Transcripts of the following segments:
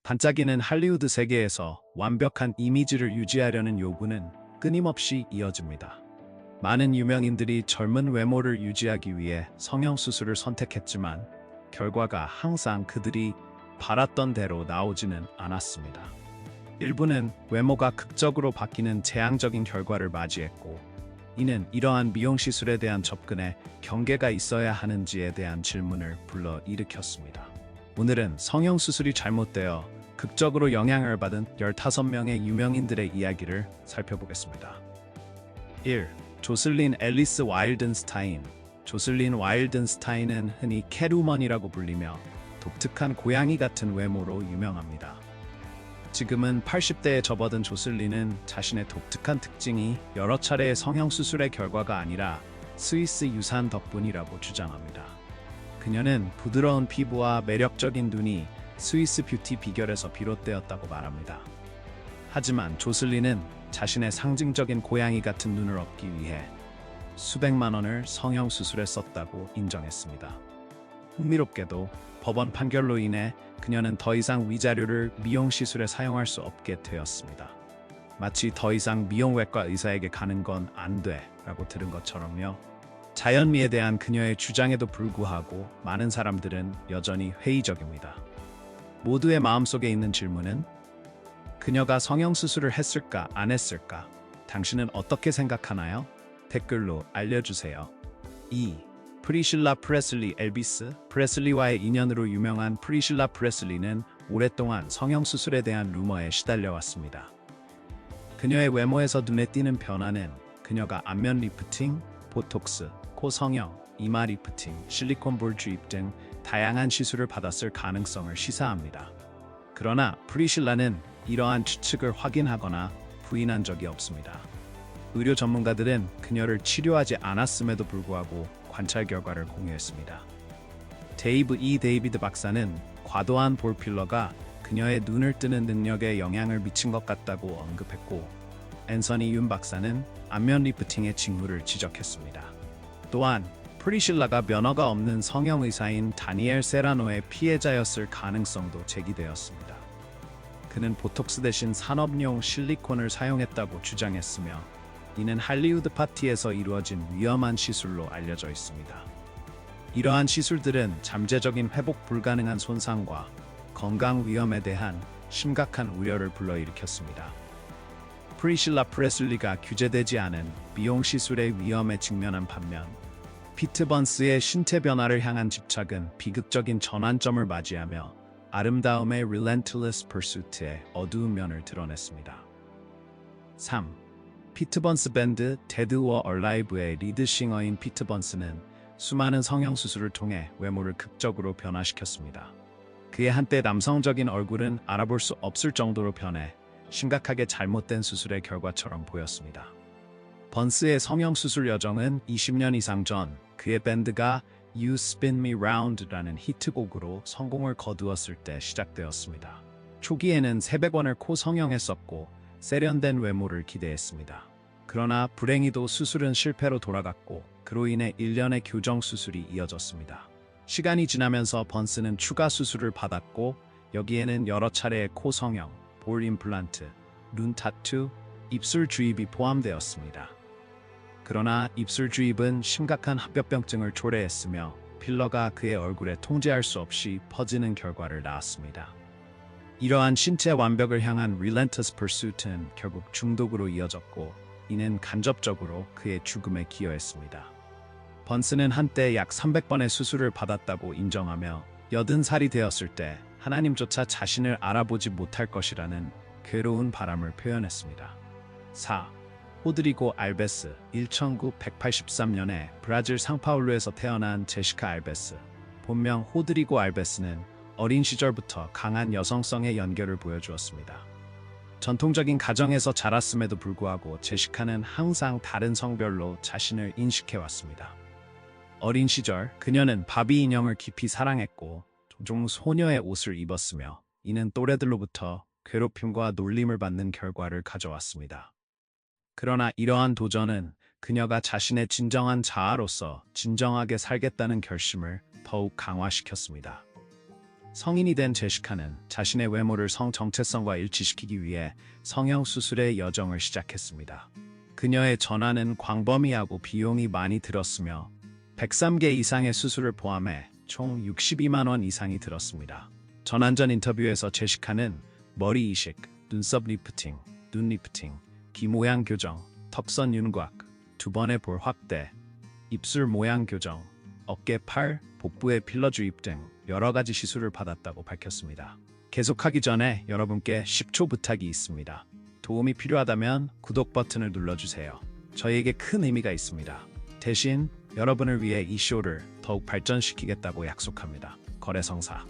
반짝이는 할리우드 세계에서 완벽한 이미지를 유지하려는 요구는 끊임없이 이어집니다. 많은 유명인들이 젊은 외모를 유지하기 위해 성형수술을 선택했지만 결과가 항상 그들이 바랐던 대로 나오지는 않았습니다. 일부는 외모가 극적으로 바뀌는 재앙적인 결과를 맞이했고, 이는 이러한 미용 시술에 대한 접근에 경계가 있어야 하는지에 대한 질문을 불러일으켰습니다. 오늘은 성형수술이 잘못되어 극적으로 영향을 받은 15명의 유명인들의 이야기를 살펴보겠습니다. 1. 조슬린 앨리스 와일든스타인. 조슬린 와일든스타인은 흔히 캣우먼이라고 불리며 독특한 고양이 같은 외모로 유명합니다. 지금은 80대에 접어든 조슬린은 자신의 독특한 특징이 여러 차례의 성형수술의 결과가 아니라 스위스 유산 덕분이라고 주장합니다. 그녀는 부드러운 피부와 매력적인 눈이 스위스 뷰티 비결에서 비롯되었다고 말합니다. 하지만 조슬린은 자신의 상징적인 고양이 같은 눈을 얻기 위해 수백만 원을 성형수술에 썼다고 인정했습니다. 흥미롭게도 법원 판결로 인해 그녀는 더 이상 위자료를 미용 시술에 사용할 수 없게 되었습니다. 마치 더 이상 미용외과 의사에게 가는 건 안 돼 라고 들은 것처럼요. 자연미에 대한 그녀의 주장에도 불구하고 많은 사람들은 여전히 회의적입니다. 모두의 마음속에 있는 질문은 그녀가 성형수술을 했을까 안 했을까? 당신은 어떻게 생각하나요? 댓글로 알려주세요. 2. 프리실라 프레슬리. 엘비스 프레슬리와의 인연으로 유명한 프리실라 프레슬리는 오랫동안 성형수술에 대한 루머에 시달려왔습니다. 그녀의 외모에서 눈에 띄는 변화는 그녀가 안면 리프팅, 보톡스, 코 성형, 이마 리프팅, 실리콘볼 주입 등 다양한 시술을 받았을 가능성을 시사합니다. 그러나 프리실라는 이러한 추측을 확인하거나 부인한 적이 없습니다. 의료 전문가들은 그녀를 치료하지 않았음에도 불구하고 관찰 결과를 공유했습니다. 데이브 E. 데이비드 박사는 과도한 볼필러가 그녀의 눈을 뜨는 능력에 영향을 미친 것 같다고 언급했고, 앤서니 윤 박사는 안면 리프팅의 징후를 지적했습니다. 또한 프리실라가 면허가 없는 성형의사인 다니엘 세라노의 피해자였을 가능성도 제기되었습니다. 그는 보톡스 대신 산업용 실리콘을 사용했다고 주장했으며, 이는 할리우드 파티에서 이루어진 위험한 시술로 알려져 있습니다. 이러한 시술들은 잠재적인 회복 불가능한 손상과 건강 위험에 대한 심각한 우려를 불러일으켰습니다. 프리실라 프레슬리가 규제되지 않은 미용 시술의 위험에 직면한 반면, 피트 번스의 신체 변화를 향한 집착은 비극적인 전환점을 맞이하며 아름다움의 Relentless Pursuit의 어두운 면을 드러냈습니다. 3. 피트 번스 밴드 데드 워 얼라이브의 리드 싱어인 피트 번스는 수많은 성형수술을 통해 외모를 극적으로 변화시켰습니다. 그의 한때 남성적인 얼굴은 알아볼 수 없을 정도로 변해 심각하게 잘못된 수술의 결과처럼 보였습니다. 번스의 성형수술 여정은 20년 이상 전 그의 밴드가 You Spin Me Round라는 히트곡으로 성공을 거두었을 때 시작되었습니다. 초기에는 세백원을 코 성형했었고 세련된 외모를 기대했습니다. 그러나 불행히도 수술은 실패로 돌아갔고 그로 인해 1년의 교정 수술이 이어졌습니다. 시간이 지나면서 번스는 추가 수술을 받았고 여기에는 여러 차례의 코 성형, 볼 임플란트, 눈 타투, 입술 주입이 포함되었습니다. 그러나 입술 주입은 심각한 합병증을 초래했으며 필러가 그의 얼굴에 통제할 수 없이 퍼지는 결과를 낳았습니다. 이러한 신체 완벽을 향한 Relentless Pursuit은 결국 중독으로 이어졌고 이는 간접적으로 그의 죽음에 기여했습니다. 번스는 한때 약 300번의 수술을 받았다고 인정하며 80살이 되었을 때 하나님조차 자신을 알아보지 못할 것이라는 괴로운 바람을 표현했습니다. 4. 호드리고 알베스. 1983년에 브라질 상파울루에서 태어난 제시카 알베스. 본명 호드리고 알베스는 어린 시절부터 강한 여성성의 연결을 보여주었습니다. 전통적인 가정에서 자랐음에도 불구하고 제시카는 항상 다른 성별로 자신을 인식해왔습니다. 어린 시절 그녀는 바비 인형을 깊이 사랑했고 종종 소녀의 옷을 입었으며 이는 또래들로부터 괴롭힘과 놀림을 받는 결과를 가져왔습니다. 그러나 이러한 도전은 그녀가 자신의 진정한 자아로서 진정하게 살겠다는 결심을 더욱 강화시켰습니다. 성인이 된 제시카는 자신의 외모를 성 정체성과 일치시키기 위해 성형수술의 여정을 시작했습니다. 그녀의 전화는 광범위하고 비용이 많이 들었으며 103개 이상의 수술을 포함해 총 62만 원 이상이 들었습니다. 전환전 인터뷰에서 제시카는 머리 이식, 눈썹 리프팅, 눈 리프팅, 귀 모양 교정, 턱선 윤곽, 2번의 볼 확대, 입술 모양 교정, 어깨, 팔, 복부의 필러 주입 등 여러 가지 시술을 받았다고 밝혔습니다. 계속하기 전에 여러분께 10초 부탁이 있습니다. 도움이 필요하다면 구독 버튼을 눌러주세요. 저희에게 큰 의미가 있습니다. 대신 여러분을 위해 이 쇼를 더욱 발전시키겠다고 약속합니다. 거래성사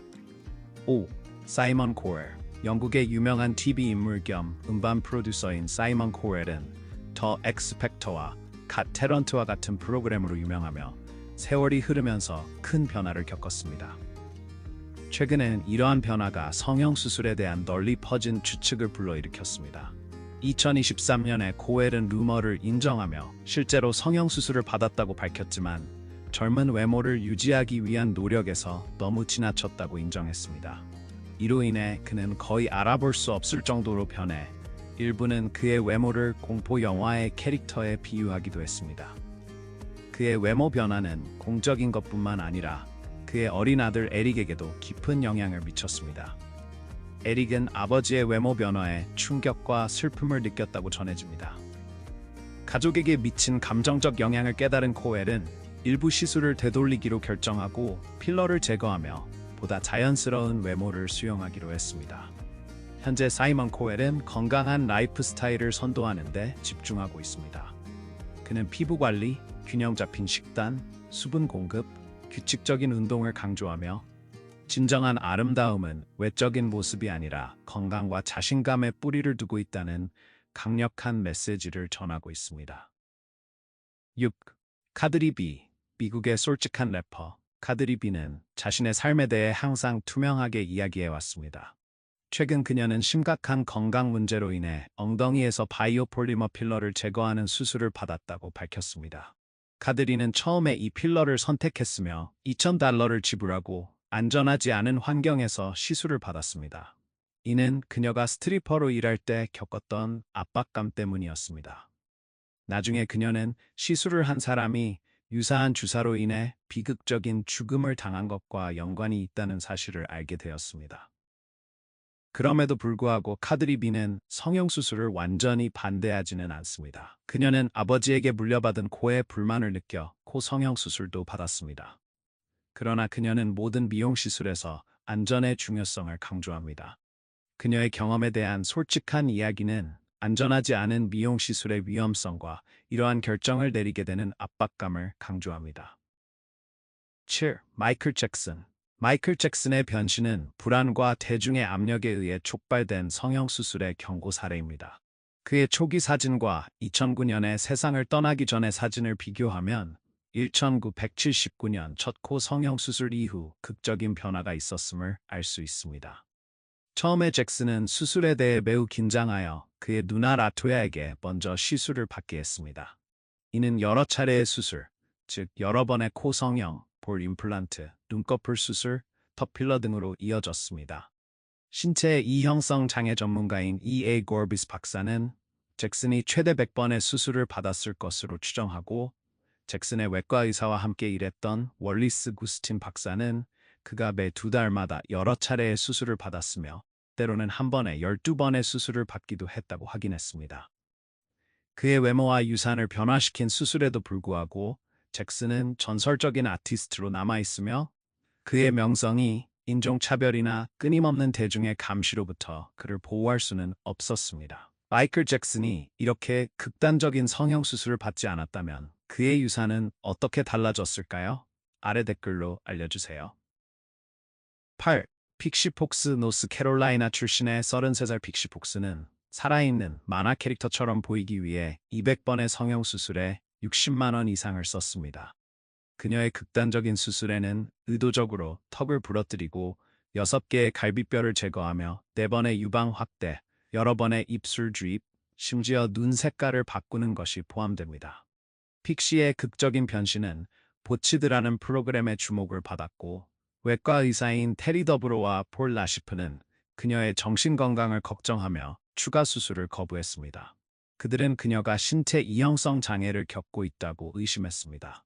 5. 사이먼 코엘. 영국의 유명한 TV 인물 겸 음반 프로듀서인 사이먼 코엘은 더 엑스팩터와 갓 탤런트와 같은 프로그램으로 유명하며 세월이 흐르면서 큰 변화를 겪었습니다. 최근엔 이러한 변화가 성형수술에 대한 널리 퍼진 추측을 불러일으켰습니다. 2023년에 코엘은 루머를 인정하며 실제로 성형수술을 받았다고 밝혔지만 젊은 외모를 유지하기 위한 노력에서 너무 지나쳤다고 인정했습니다. 이로 인해 그는 거의 알아볼 수 없을 정도로 변해 일부는 그의 외모를 공포 영화의 캐릭터에 비유하기도 했습니다. 그의 외모 변화는 공적인 것뿐만 아니라 그의 어린 아들 에릭에게도 깊은 영향을 미쳤습니다. 에릭은 아버지의 외모 변화에 충격과 슬픔을 느꼈다고 전해집니다. 가족에게 미친 감정적 영향을 깨달은 코엘은 일부 시술을 되돌리기로 결정하고 필러를 제거하며 보다 자연스러운 외모를 수용하기로 했습니다. 현재 사이먼 코엘은 건강한 라이프 스타일을 선도하는 데 집중하고 있습니다. 그는 피부 관리, 균형 잡힌 식단, 수분 공급, 규칙적인 운동을 강조하며 진정한 아름다움은 외적인 모습이 아니라 건강과 자신감에 뿌리를 두고 있다는 강력한 메시지를 전하고 있습니다. 6. 카드리 비. 미국의 솔직한 래퍼 카드리 비는 자신의 삶에 대해 항상 투명하게 이야기해왔습니다. 최근 그녀는 심각한 건강 문제로 인해 엉덩이에서 바이오폴리머 필러를 제거하는 수술을 받았다고 밝혔습니다. 카드리는 처음에 이 필러를 선택했으며 $2,000를 지불하고 안전하지 않은 환경에서 시술을 받았습니다. 이는 그녀가 스트리퍼로 일할 때 겪었던 압박감 때문이었습니다. 나중에 그녀는 시술을 한 사람이 유사한 주사로 인해 비극적인 죽음을 당한 것과 연관이 있다는 사실을 알게 되었습니다. 그럼에도 불구하고 카드리 비는 성형수술을 완전히 반대하지는 않습니다. 그녀는 아버지에게 물려받은 코에 불만을 느껴 코 성형수술도 받았습니다. 그러나 그녀는 모든 미용시술에서 안전의 중요성을 강조합니다. 그녀의 경험에 대한 솔직한 이야기는 안전하지 않은 미용시술의 위험성과 이러한 결정을 내리게 되는 압박감을 강조합니다. 7. 마이클 잭슨. 마이클 잭슨의 변신은 불안과 대중의 압력에 의해 촉발된 성형수술의 경고 사례입니다. 그의 초기 사진과 2009년에 세상을 떠나기 전의 사진을 비교하면 1979년 첫 코 성형수술 이후 극적인 변화가 있었음을 알 수 있습니다. 처음에 잭슨은 수술에 대해 매우 긴장하여 그의 누나 라토야에게 먼저 시술을 받게 했습니다. 이는 여러 차례의 수술, 즉 여러 번의 코 성형, 볼 임플란트, 눈꺼풀 수술, 턱 필러 등으로 이어졌습니다. 신체 이형성 장애 전문가인 E.A. 고르비스 박사는 잭슨이 최대 100번의 수술을 받았을 것으로 추정하고 잭슨의 외과 의사와 함께 일했던 월리스 구스틴 박사는 그가 매 2달마다 여러 차례의 수술을 받았으며 때로는 한 번에 12번의 수술을 받기도 했다고 확인했습니다. 그의 외모와 유산을 변화시킨 수술에도 불구하고 잭슨은 전설적인 아티스트로 남아있으며 그의 명성이 인종차별이나 끊임없는 대중의 감시로부터 그를 보호할 수는 없었습니다. 마이클 잭슨이 이렇게 극단적인 성형수술을 받지 않았다면 그의 유산은 어떻게 달라졌을까요? 아래 댓글로 알려주세요. 8. 픽시 폭스. 노스캐롤라이나 출신의 33살 픽시 폭스는 살아있는 만화 캐릭터처럼 보이기 위해 200번의 성형수술에 60만 원 이상을 썼습니다. 그녀의 극단적인 수술에는 의도적으로 턱을 부러뜨리고 6개의 갈비뼈를 제거하며 4번의 유방 확대, 여러 번의 입술 주입, 심지어 눈 색깔을 바꾸는 것이 포함됩니다. 픽시의 극적인 변신은 보치드라는 프로그램의 주목을 받았고 외과 의사인 테리 더브로와 폴 라시프는 그녀의 정신건강을 걱정하며 추가 수술을 거부했습니다. 그들은 그녀가 신체 이형성 장애를 겪고 있다고 의심했습니다.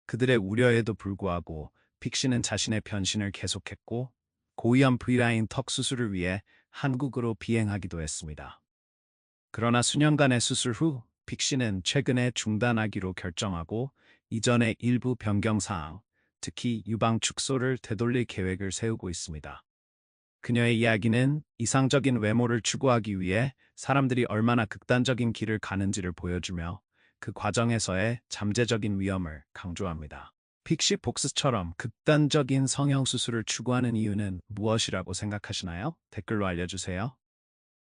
그들의 우려에도 불구하고 픽시는 자신의 변신을 계속했고 고위험 V라인 턱 수술을 위해 한국으로 비행하기도 했습니다. 그러나 수년간의 수술 후 픽시는 최근에 중단하기로 결정하고 이전의 일부 변경 사항, 특히 유방 축소를 되돌릴 계획을 세우고 있습니다. 그녀의 이야기는 이상적인 외모를 추구하기 위해 사람들이 얼마나 극단적인 길을 가는지를 보여주며 그 과정에서의 잠재적인 위험을 강조합니다. 픽시 복스처럼 극단적인 성형수술을 추구하는 이유는 무엇이라고 생각하시나요? 댓글로 알려주세요.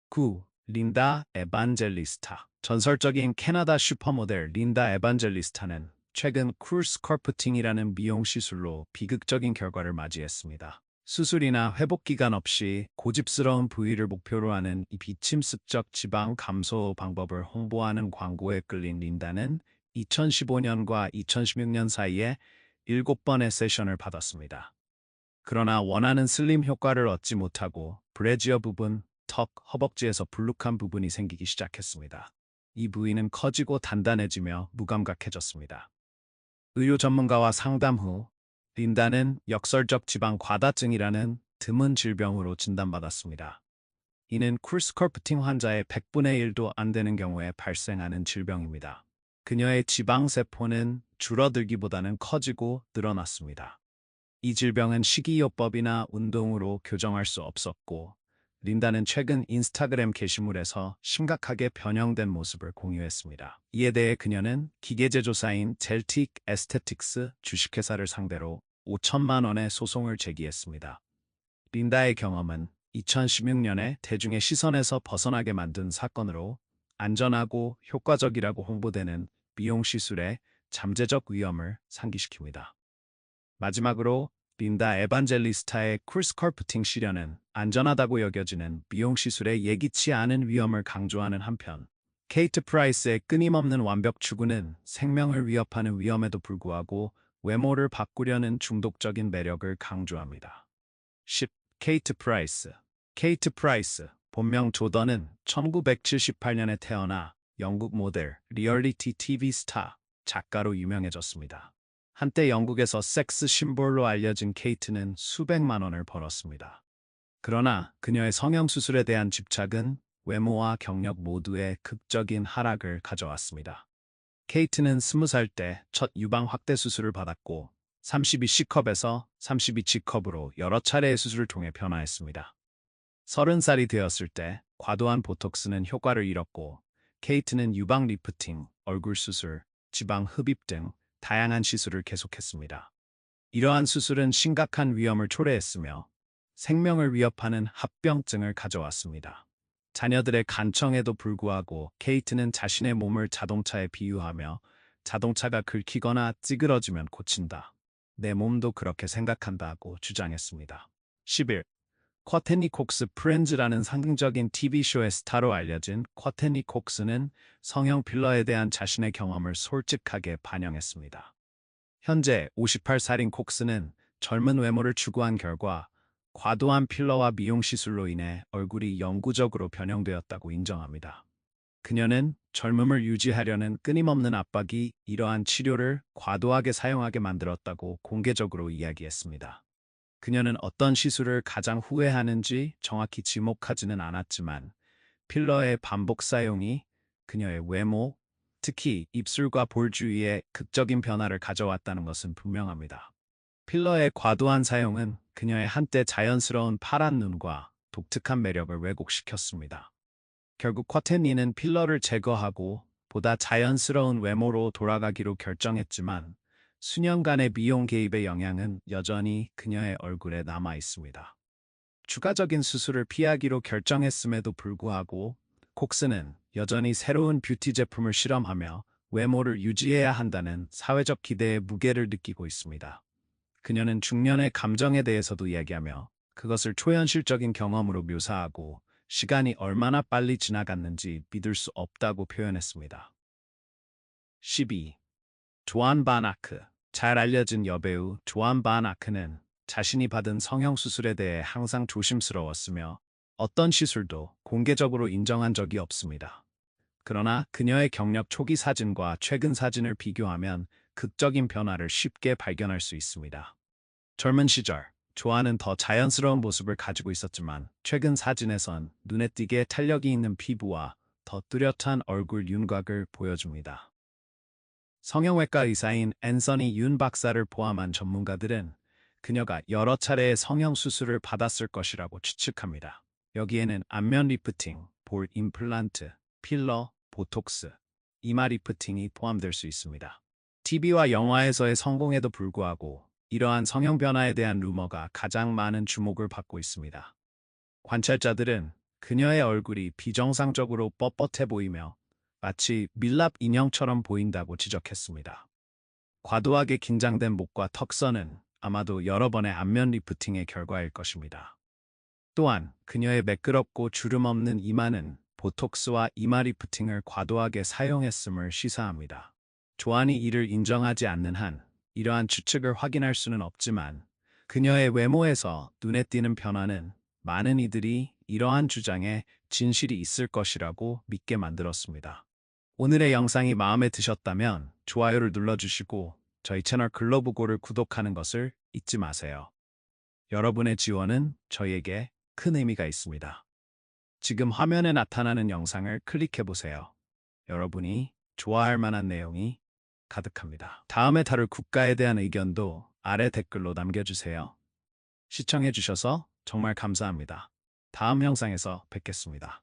9. 린다 에반젤리스타. 전설적인 캐나다 슈퍼모델 린다 에반젤리스타는 최근 쿨 스컬프팅이라는 미용 시술로 비극적인 결과를 맞이했습니다. 수술이나 회복 기간 없이 고집스러운 부위를 목표로 하는 이 비침습적 지방 감소 방법을 홍보하는 광고에 끌린 린다는 2015년과 2016년 사이에 7번의 세션을 받았습니다. 그러나 원하는 슬림 효과를 얻지 못하고 브래지어 부분, 턱, 허벅지에서 불룩한 부분이 생기기 시작했습니다. 이 부위는 커지고 단단해지며 무감각해졌습니다. 의료 전문가와 상담 후 린다는 역설적 지방 과다증이라는 드문 질병으로 진단받았습니다. 이는 쿨스컬프팅 환자의 100분의 1도 안 되는 경우에 발생하는 질병입니다. 그녀의 지방세포는 줄어들기보다는 커지고 늘어났습니다. 이 질병은 식이요법이나 운동으로 교정할 수 없었고 린다는 최근 인스타그램 게시물에서 심각하게 변형된 모습을 공유했습니다. 이에 대해 그녀는 기계제조사인 젤틱 에스테틱스 주식회사를 상대로 5천만 원의 소송을 제기했습니다. 린다의 경험은 2016년에 대중의 시선에서 벗어나게 만든 사건으로 안전하고 효과적이라고 홍보되는 미용 시술의 잠재적 위험을 상기시킵니다. 마지막으로 린다 에반젤리스타의 쿨스컬프팅 시련은 안전하다고 여겨지는 미용 시술의 예기치 않은 위험을 강조하는 한편 케이트 프라이스의 끊임없는 완벽 추구는 생명을 위협하는 위험에도 불구하고 외모를 바꾸려는 중독적인 매력을 강조합니다. 10. 케이트 프라이스. 케이트 프라이스, 본명 조던은 1978년에 태어나 영국 모델, 리얼리티 TV 스타, 작가로 유명해졌습니다. 한때 영국에서 섹스 심볼로 알려진 케이트는 수백만 원을 벌었습니다. 그러나 그녀의 성형수술에 대한 집착은 외모와 경력 모두에 극적인 하락을 가져왔습니다. 케이트는 20살 때 첫 유방 확대 수술을 받았고 32C컵에서 32G컵으로 여러 차례의 수술을 통해 변화했습니다. 30살이 되었을 때 과도한 보톡스는 효과를 잃었고 케이트는 유방 리프팅, 얼굴 수술, 지방 흡입 등 다양한 시술을 계속했습니다. 이러한 수술은 심각한 위험을 초래했으며 생명을 위협하는 합병증을 가져왔습니다. 자녀들의 간청에도 불구하고 케이트는 자신의 몸을 자동차에 비유하며 자동차가 긁히거나 찌그러지면 고친다. 내 몸도 그렇게 생각한다고 주장했습니다. 11. 커테니 콕스 프렌즈라는 상징적인 TV쇼의 스타로 알려진 커테니 콕스는 성형 필러에 대한 자신의 경험을 솔직하게 반영했습니다. 현재 58살인 콕스는 젊은 외모를 추구한 결과 과도한 필러와 미용 시술로 인해 얼굴이 영구적으로 변형되었다고 인정합니다. 그녀는 젊음을 유지하려는 끊임없는 압박이 이러한 치료를 과도하게 사용하게 만들었다고 공개적으로 이야기했습니다. 그녀는 어떤 시술을 가장 후회하는지 정확히 지목하지는 않았지만 필러의 반복 사용이 그녀의 외모, 특히 입술과 볼 주위에 극적인 변화를 가져왔다는 것은 분명합니다. 필러의 과도한 사용은 그녀의 한때 자연스러운 파란 눈과 독특한 매력을 왜곡시켰습니다. 결국 커테니는 필러를 제거하고 보다 자연스러운 외모로 돌아가기로 결정했지만 수년간의 미용 개입의 영향은 여전히 그녀의 얼굴에 남아 있습니다. 추가적인 수술을 피하기로 결정했음에도 불구하고 콕스는 여전히 새로운 뷰티 제품을 실험하며 외모를 유지해야 한다는 사회적 기대의 무게를 느끼고 있습니다. 그녀는 중년의 감정에 대해서도 이야기하며 그것을 초현실적인 경험으로 묘사하고 시간이 얼마나 빨리 지나갔는지 믿을 수 없다고 표현했습니다. 12. 조안 반 아크. 잘 알려진 여배우 조안 반 아크는 자신이 받은 성형수술에 대해 항상 조심스러웠으며 어떤 시술도 공개적으로 인정한 적이 없습니다. 그러나 그녀의 경력 초기 사진과 최근 사진을 비교하면 극적인 변화를 쉽게 발견할 수 있습니다. 젊은 시절, 조아는 더 자연스러운 모습을 가지고 있었지만 최근 사진에선 눈에 띄게 탄력이 있는 피부와 더 뚜렷한 얼굴 윤곽을 보여줍니다. 성형외과 의사인 앤서니 윤 박사를 포함한 전문가들은 그녀가 여러 차례의 성형수술을 받았을 것이라고 추측합니다. 여기에는 안면 리프팅, 볼 임플란트, 필러, 보톡스, 이마 리프팅이 포함될 수 있습니다. TV와 영화에서의 성공에도 불구하고 이러한 성형 변화에 대한 루머가 가장 많은 주목을 받고 있습니다. 관찰자들은 그녀의 얼굴이 비정상적으로 뻣뻣해 보이며 마치 밀랍 인형처럼 보인다고 지적했습니다. 과도하게 긴장된 목과 턱선은 아마도 여러 번의 안면 리프팅의 결과일 것입니다. 또한 그녀의 매끄럽고 주름 없는 이마는 보톡스와 이마 리프팅을 과도하게 사용했음을 시사합니다. 조안이 이를 인정하지 않는 한 이러한 추측을 확인할 수는 없지만 그녀의 외모에서 눈에 띄는 변화는 많은 이들이 이러한 주장에 진실이 있을 것이라고 믿게 만들었습니다. 오늘의 영상이 마음에 드셨다면 좋아요를 눌러주시고 저희 채널 글로브고를 구독하는 것을 잊지 마세요. 여러분의 지원은 저희에게 큰 의미가 있습니다. 지금 화면에 나타나는 영상을 클릭해보세요. 여러분이 좋아할 만한 내용이 가득합니다. 다음에 다룰 국가에 대한 의견도 아래 댓글로 남겨주세요. 시청해주셔서 정말 감사합니다. 다음 영상에서 뵙겠습니다.